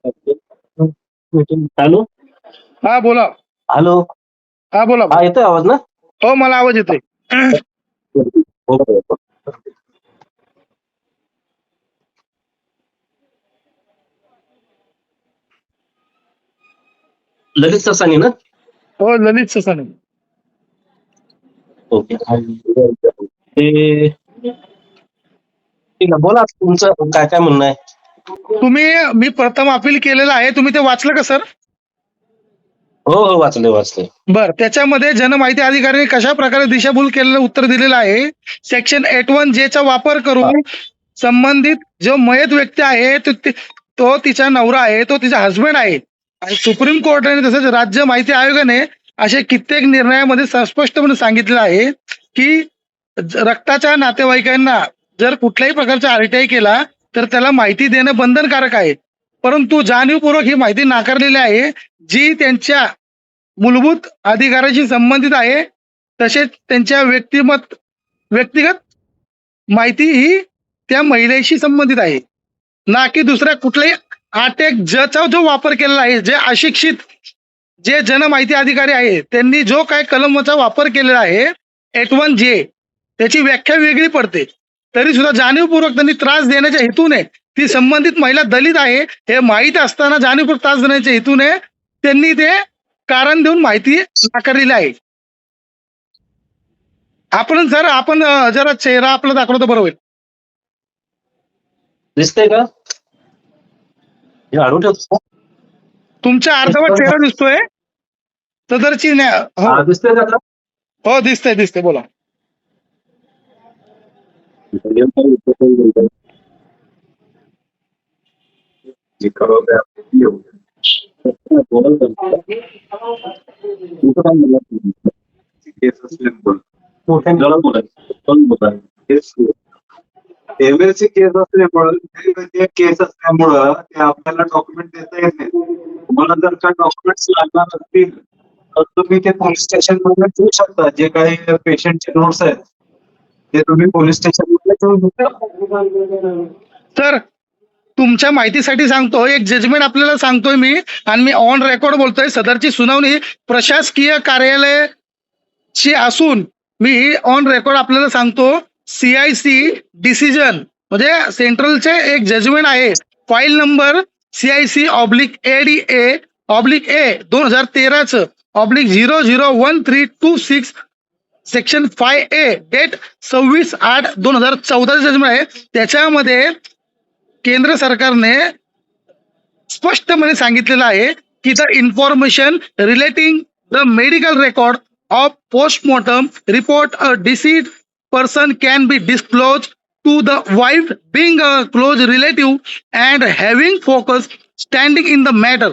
Hello. हा बोला. Hello. हा बोला. हा येतोय आवाज ना? हो मला आवाज येतोय. ललित ससानी ना? हो ललित ससाने. ओके. ते ठीक आहे, बोला तुमचं काय काय म्हणणं आहे. मी प्रथम अपील केलेलं आहे, तुम्ही ते वाचलं का सर? हो हो, वाचले वाचले. बर, त्याच्यामध्ये जनमाहिती अधिकाऱ्यांनी कशा प्रकारे दिशाभूल केलेलं उत्तर दिलेलं आहे. सेक्शन 81 चा वापर करून संबंधित जो मयत व्यक्ती आहे तो तिचा नवरा आहे, तो तिचा हस्बंड आहे. आणि सुप्रीम कोर्टाने तसंच राज्य माहिती आयोगाने असे कित्येक निर्णयामध्ये स्पष्टपणे सांगितलेलं आहे की रक्ताच्या नातेवाईकांना जर कुठल्याही प्रकारचा आरटीआय केला तर त्याला माहिती देणं बंधनकारक आहे. परंतु जाणीवपूर्वक ही माहिती नाकारलेली आहे, जी त्यांच्या मूलभूत अधिकाराशी संबंधित आहे. तसेच त्यांच्या व्यक्तिगत माहिती ही त्या महिलेशी संबंधित आहे, ना की दुसऱ्या कुठल्याही आटेक ज्याचा जो वापर केलेला आहे. जे अशिक्षित जे जनमाहिती अधिकारी आहे त्यांनी जो काय कलमचा वापर केलेला आहे 81J, त्याची व्याख्या वेगळी पडते. तरी सुद्धा जाणीवपूर्वक त्यांनी त्रास देण्याच्या हेतूने, ती संबंधित महिला दलित आहे हे माहीत असताना जाणीवपूर्वक त्रास देण्याच्या हेतूने त्यांनी ते कारण देऊन माहिती नाकारलेली आहे. आपण जरा चेहरा आपला दाखवतो बरोबर. दिसतंय का? हे हळू ठेवतो. तुमचा अर्धवट चेहरा दिसतोय. सदरची हा, दिसतंय का? हो दिसतंय बोला. एमएलसी केस असल्यामुळं ते केस असल्यामुळं ते आपल्याला डॉक्युमेंट देता येत नाही. तुम्हाला जर का डॉक्युमेंट्स लागणार असतील तर तुम्ही ते पोलीस स्टेशन मध्ये देऊ शकता. जे काही पेशंटचे नोट्स आहेत ते तुम्ही पोलीस स्टेशन मध्ये देऊ शकता. तर तुमच्या माहितीसाठी सांगतो, एक जजमेंट आपल्याला सांगतोय मी, आणि मी ऑन रेकॉर्ड बोलतोय. सदरची सुनावणी प्रशासकीय कार्यालयाची असून मी ऑन रेकॉर्ड आपल्याला सांगतो. CIC डिसिजन म्हणजे सेंट्रलचे एक जजमेंट आहे. File number CIC/ADA/A 2013/001326 section 5A date 26/8/2014 judgement आहे. त्याच्यामध्ये केंद्र सरकारने स्पष्टपणे सांगितलेलं आहे की the information relating the medical record of postmortem report a deceased person can be disclose to the wife being a close relative and having focus standing in the matter.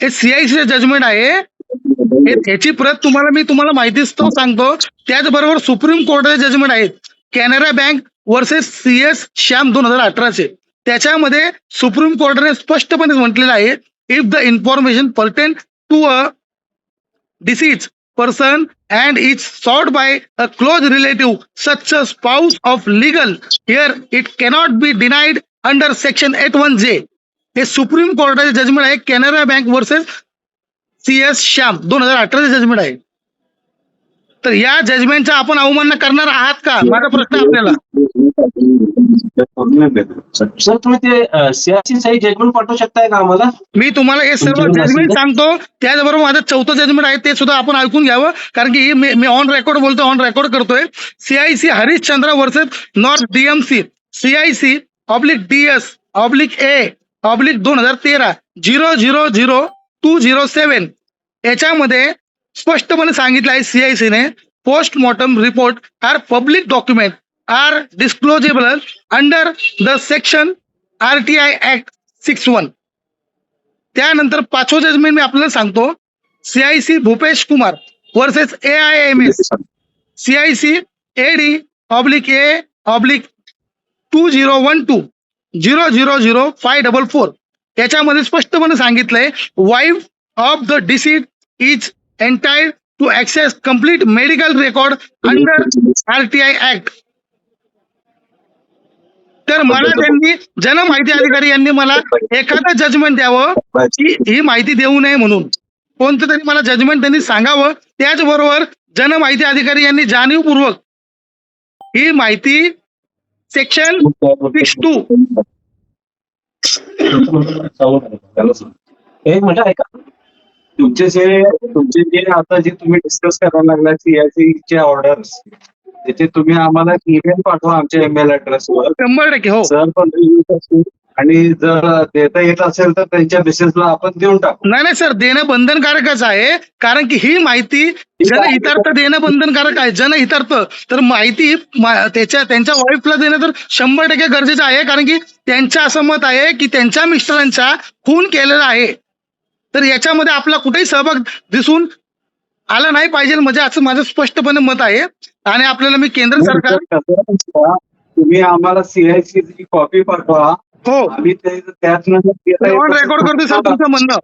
हे CIC judgement आहे. याची प्रत मी तुम्हाला माहिती सांगतो. त्याचबरोबर supreme कोर्टाचे judgement आहेत. Canara bank versus CS Shyam 2018 त्याच्यामध्ये सुप्रीम कोर्टाने स्पष्टपणे म्हटलेलं आहे, if the information pertain to a deceased person and is sought by a close relative such a spouse of legal heir it cannot be denied under section 81J. हे supreme कोर्टाचे judgement आहे. Canara bank versus CS Shyam 2018 judgement आहे. तर या जजमेंटचा आपण अवमानना करणार आहात का, माझा प्रश्न आपल्याला. सर तुम्ही ते CIC जजमेंट पाठवू शकताय का आम्हाला? मी तुम्हाला हे सर्व जजमेंट सांगतो. त्याचबरोबर माझं 4थं जजमेंट आहे, ते सुद्धा आपण ऐकून घ्यावं, कारण की मी ऑन रेकॉर्ड बोलतोय, ऑन रेकॉर्ड करतोय. CIC Harishchandra versus north DMC CIC/DS/2013/000207 याच्यामध्ये स्पष्टपणे सांगितलं आहे. CIC ने postmortem report are public document are disclosable under the section RTI act 61. त्यानंतर 5वं जजमेंट मी आपल्याला सांगतो. CIC Bhupesh Kumar versus AIMS CIC/AD/2012/000544 याच्यामध्ये स्पष्टपणे सांगितलंय, wife of the deceased is entitled to access complete medical record under RTI act. तर मला त्यांनी जनमाहिती अधिकारी यांनी मला एखादं जजमेंट द्यावं की ही माहिती देऊ नये म्हणून. कोणतं तरी मला जजमेंट त्यांनी सांगावं. त्याचबरोबर जनमाहिती अधिकारी यांनी जाणीवपूर्वक ही माहिती सेक्शन 6(2) एक मिनिट ऐका. तुमचे जे आता जे तुम्ही डिस्कस करायला लागला CIC चे ऑर्डर्स त्याचे तुम्ही आम्हाला ईमेल पाठवा आमच्या ईमेल ऍड्रेसवर. 100% हो. सर पण review करतील. आणि जर देता येत असेल तर त्यांच्या बेसिसला आपण देऊन टाकू. नाही सर, देणं बंधनकारकच आहे. कारण की ही माहिती जनहितार्थ देणं बंधनकारक आहे. जनहितार्थ तर माहिती त्यांच्या वाईफला देणं तर 100% गरजेचं आहे. कारण की त्यांचं असं मत आहे की त्यांच्या मिस्टरांचा खून केलेला आहे. तर याच्यामध्ये आपला कुठेही सहभाग दिसून आला नाही पाहिजे, म्हणजे असं माझं स्पष्टपणे मत आहे. आणि आपल्याला मी केंद्र सरकार तुम्ही आम्हाला CIC ची कॉपी पाठवा. हो आम्ही त्यातनं रेकॉर्ड करतो सर तुमचं म्हणणं.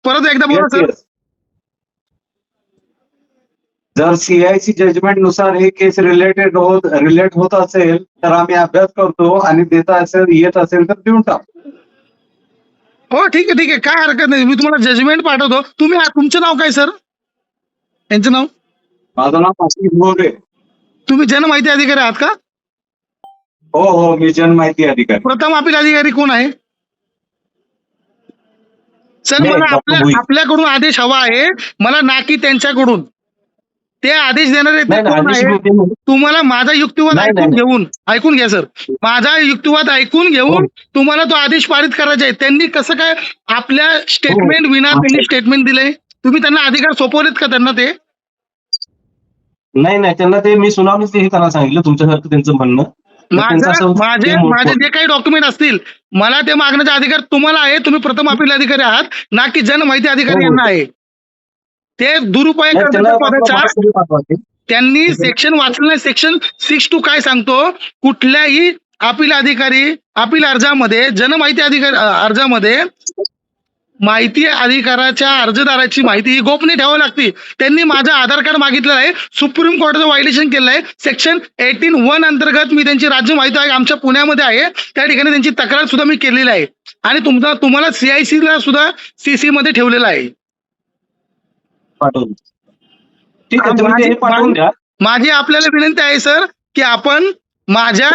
परत एकदा बोला सर. जर CIC जजमेंट नुसार हे केस रिलेट होत असेल तर आम्ही अभ्यास करतो आणि येत असेल तर देऊन टाकू. हो ठीक आहे, काय हरकत नाही. मी तुम्हाला जजमेंट पाठवतो. तुमचं नाव काय सर? यांचं नाव? माझं नाव आशिष मोरे. तुम्ही जनमाहिती अधिकारी आहात का? हो मी जनमाहिती अधिकारी. प्रथम अपील अधिकारी कोण आहे सर? मला आपल्याकडून आदेश हवा आहे मला, ना की त्यांच्याकडून. ते आदेश देणारे ते कोण आहे? तुम्हाला माझा युक्तिवाद ऐकून घ्या सर. माझा युक्तिवाद ऐकून घेऊन तुम्हाला तो आदेश पारित करायचा आहे. त्यांनी कसं काय आपल्या स्टेटमेंट विना त्यांनी स्टेटमेंट दिले? तुम्ही त्यांना अधिकार सोपवलेत का त्यांना ते? नाही त्यांना ते मी सुनावणीच हे त्यांना सांगितलं तुमच्यासारखं त्यांचं म्हणणं. माझे जे काही डॉक्युमेंट असतील मला ते मागण्याचा अधिकार तुम्हाला आहे. तुम्ही प्रथम अपील अधिकारी आहात, ना की जनमाहिती अधिकारी यांना आहे. ते दुरुपयोग करण्याचा त्यांनी सेक्शन वाचलं नाही. सेक्शन 6(2) काय सांगतो? कुठल्याही अपील अधिकारी अपील अर्जामध्ये जनमाहिती अधिकारी अर्जामध्ये माहिती अधिकाराच्या अर्जदाराची माहिती ही गोपनीय ठेवावी लागते. त्यांनी माझं आधार कार्ड मागितलेलं आहे. सुप्रीम कोर्टाचं व्हायलेशन केलं आहे. सेक्शन 18(1) अंतर्गत मी त्यांची राज्य माहिती आयोग आमच्या पुण्यामध्ये आहे, त्या ठिकाणी त्यांची तक्रार सुद्धा मी केलेली आहे. आणि तुम्हाला CIC ला सुद्धा CC मध्ये ठेवलेलं आहे. माझी आपल्याला विनंती आहे सर की आपण माझ्या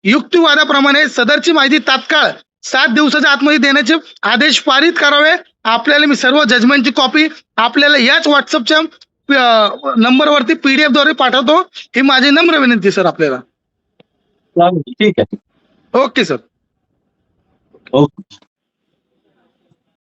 युक्तिवादाप्रमाणे सदरची माहिती तात्काळ 7 दिवसाच्या आतमध्ये देण्याचे आदेश पारित करावे. आपल्याला मी सर्व जजमेंटची कॉपी आपल्याला याच व्हॉट्सअपच्या नंबरवरती PDF द्वारे पाठवतो. ही माझी नम्र विनंती सर आपल्याला. ठीक आहे. Okay sir. ओके.